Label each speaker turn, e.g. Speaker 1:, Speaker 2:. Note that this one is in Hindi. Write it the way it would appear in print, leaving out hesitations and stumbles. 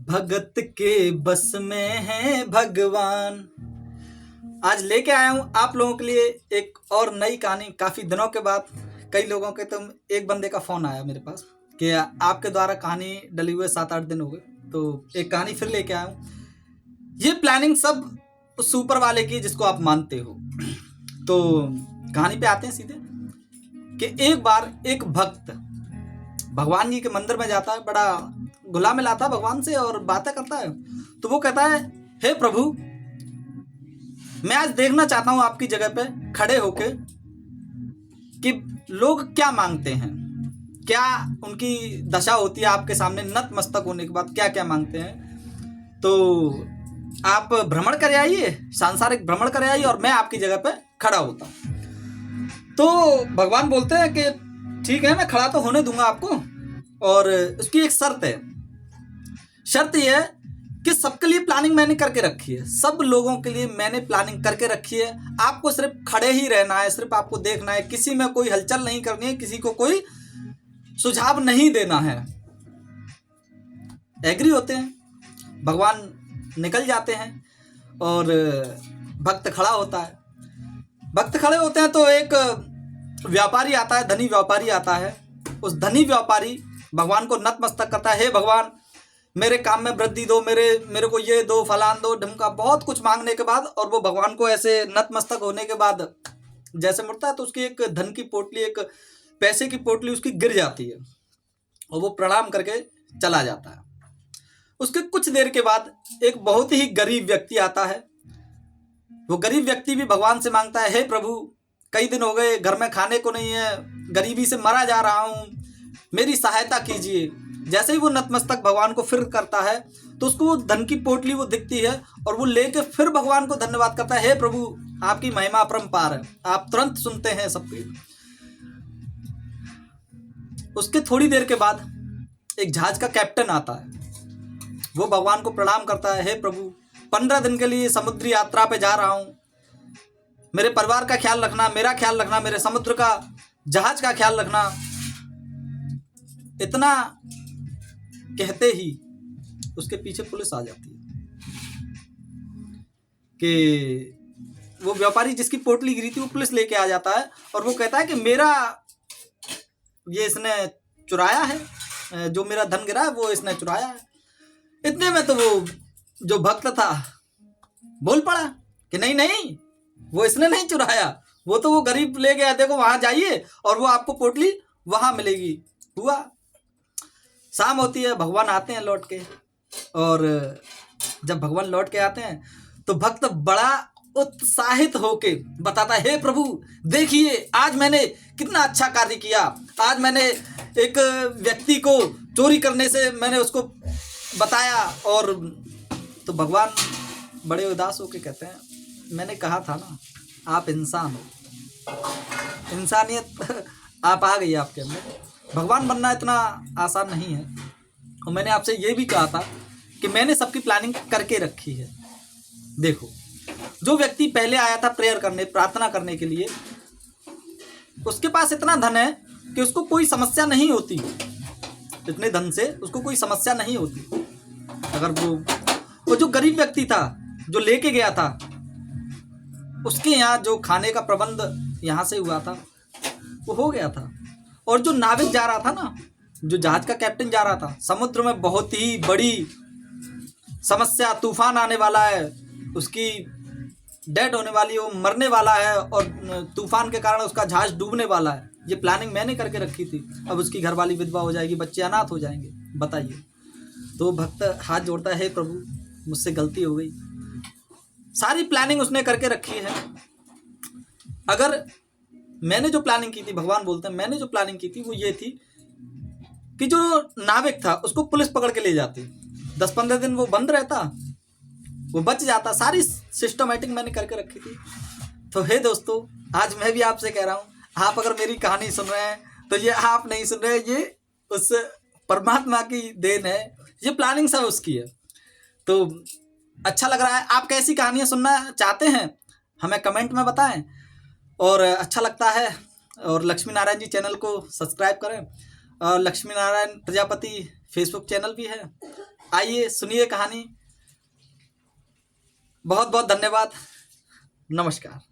Speaker 1: भगत के बस में है भगवान। आज लेके आया हूँ आप लोगों के लिए एक और नई कहानी। काफ़ी दिनों के बाद कई लोगों के तो एक बंदे का फ़ोन आया मेरे पास कि आपके द्वारा कहानी डली हुए 7-8 दिन हो गए, तो एक कहानी फिर लेके आया हूँ। ये प्लानिंग सब उस ऊपर वाले की जिसको आप मानते हो। तो कहानी पे आते हैं सीधे कि एक बार एक भक्त भगवान जी के मंदिर में जाता है, बड़ा घुला मिलाता है भगवान से और बातें करता है। तो वो कहता है, हे प्रभु, मैं आज देखना चाहता हूं आपकी जगह पे खड़े होके कि लोग क्या मांगते हैं, क्या उनकी दशा होती है आपके सामने नतमस्तक होने के बाद, क्या क्या मांगते हैं। तो आप भ्रमण करे आइए, सांसारिक भ्रमण करे आइए और मैं आपकी जगह पे खड़ा होता हूं। तो भगवान बोलते हैं कि ठीक है, मैं खड़ा तो होने दूंगा आपको, और उसकी एक शर्त है। शर्त यह है कि सबके लिए प्लानिंग मैंने करके रखी है, सब लोगों के लिए मैंने प्लानिंग करके रखी है। आपको सिर्फ खड़े ही रहना है, सिर्फ आपको देखना है, किसी में कोई हलचल नहीं करनी है, किसी को कोई सुझाव नहीं देना है। एग्री होते हैं, भगवान निकल जाते हैं और भक्त खड़ा होता है। भक्त खड़े होते हैं तो एक व्यापारी आता है, धनी व्यापारी आता है। उस धनी व्यापारी भगवान को नतमस्तक करता है, हे भगवान, मेरे काम में वृद्धि दो, मेरे को ये दो, फलान दो, ढमका, बहुत कुछ मांगने के बाद, और वो भगवान को ऐसे नतमस्तक होने के बाद जैसे मुड़ता है तो उसकी एक धन की पोटली, एक पैसे की पोटली उसकी गिर जाती है और वो प्रणाम करके चला जाता है। उसके कुछ देर के बाद एक बहुत ही गरीब व्यक्ति आता है। वो गरीब व्यक्ति भी भगवान से मांगता है, हे प्रभु, कई दिन हो गए, घर में खाने को नहीं है, गरीबी से मरा जा रहा हूँ, मेरी सहायता कीजिए। जैसे ही वो नतमस्तक भगवान को फिर करता है तो उसको वो धन की पोटली वो दिखती है और वो लेके फिर भगवान को धन्यवाद करता है, हे प्रभु, आपकी महिमा अपरंपार है, आप तुरंत सुनते हैं सबकी। उसके थोड़ी देर के बाद एक जहाज का कैप्टन आता है। वो भगवान को प्रणाम करता है, हे प्रभु, 15 दिन के लिए समुद्री यात्रा पे जा रहा हूं, मेरे परिवार का ख्याल रखना, मेरा ख्याल रखना, मेरे समुद्र का जहाज का ख्याल रखना। इतना कहते ही उसके पीछे पुलिस आ जाती है कि वो व्यापारी जिसकी पोटली गिरी थी वो पुलिस लेके आ जाता है और वो कहता है कि मेरा ये इसने चुराया है, जो मेरा धन गिरा है वो इसने चुराया है। इतने में तो वो जो भक्त था बोल पड़ा कि नहीं नहीं, वो इसने नहीं चुराया, वो तो वो गरीब ले गया, देखो वहां जाइए और वो आपको पोटली वहां मिलेगी। हुआ, शाम होती है, भगवान आते हैं लौट के, और जब भगवान लौट के आते हैं तो भक्त बड़ा उत्साहित होके बताता है, हे प्रभु, देखिए आज मैंने कितना अच्छा कार्य किया, आज मैंने एक व्यक्ति को चोरी करने से मैंने उसको बताया। और तो भगवान बड़े उदास होके कहते हैं, मैंने कहा था ना, आप इंसान हो, इंसानियत आप आ गई आपके अंदर, भगवान बनना इतना आसान नहीं है। और मैंने आपसे ये भी कहा था कि मैंने सबकी प्लानिंग करके रखी है। देखो, जो व्यक्ति पहले आया था प्रेयर करने, प्रार्थना करने के लिए, उसके पास इतना धन है कि उसको कोई समस्या नहीं होती, इतने धन से उसको कोई समस्या नहीं होती। अगर वो जो गरीब व्यक्ति था जो लेके गया था, उसके यहाँ जो खाने का प्रबंध यहाँ से हुआ था वो हो गया था। और जो नाविक जा रहा था ना, जो जहाज का कैप्टन जा रहा था, समुद्र में बहुत ही बड़ी समस्या, तूफान आने वाला है, उसकी डेड होने वाली है, वो मरने वाला है और तूफान के कारण उसका जहाज डूबने वाला है। ये प्लानिंग मैंने करके रखी थी, अब उसकी घरवाली विधवा हो जाएगी, बच्चे अनाथ हो जाएंगे, बताइए। तो भक्त हाथ जोड़ता है, हे प्रभु, मुझसे गलती हो गई, सारी प्लानिंग उसने करके रखी है। अगर मैंने जो प्लानिंग की थी, भगवान बोलते हैं, मैंने जो प्लानिंग की थी वो ये थी कि जो नाविक था उसको पुलिस पकड़ के ले जाती, 10-15 दिन वो बंद रहता, वो बच जाता, सारी सिस्टमेटिक मैंने करके रखी थी। तो हे दोस्तों, आज मैं भी आपसे कह रहा हूँ, आप अगर मेरी कहानी सुन रहे हैं तो ये आप नहीं सुन रहे, ये उस परमात्मा की देन है, ये प्लानिंग सब उसकी है। तो अच्छा लग रहा है, आप कैसी कहानियाँ सुनना चाहते हैं हमें कमेंट में बताएं, और अच्छा लगता है और लक्ष्मी नारायण जी चैनल को सब्सक्राइब करें, और लक्ष्मी नारायण प्रजापति फेसबुक चैनल भी है, आइए सुनिए कहानी। बहुत बहुत धन्यवाद। नमस्कार।